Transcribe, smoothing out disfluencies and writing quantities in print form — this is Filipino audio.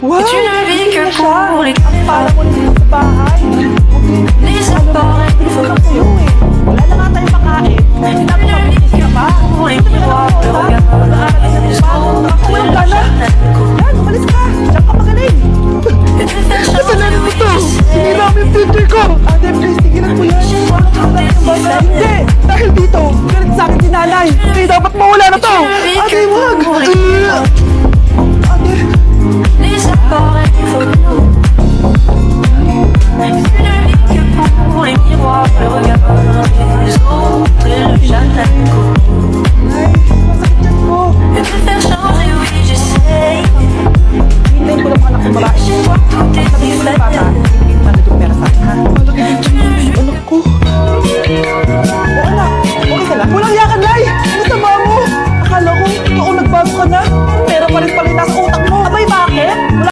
Wow! Tu ne vis que Hindi na siya. pour les Para mo dito sa bahay. Les appareils Pinagod sa'yo eh. Wala na nga tayong makain. Napakabilis ka pa. pour les miroirs, le regard. Walang gana. Yan, umalis ka. Diyan ka magaling. Et de faire Kasalanan mo changer to. oui, je Hindi sais. namin filter ko. Ate, please, tigilan mo yan. Hindi. Dahil dito, galit sa akin si nanay. Kaya dapat mawala na to. Ate, wag. Ate, Les appareils photo. Tu ne vis que pour les miroirs, le regard des autres et le châtaigne. ay, masakit yan ko. Et de faire changer, oui, j'essaye. Hintayin ko lang mga anak ko babae. Chez toi, tout est Sabihin mo ng bata, différent.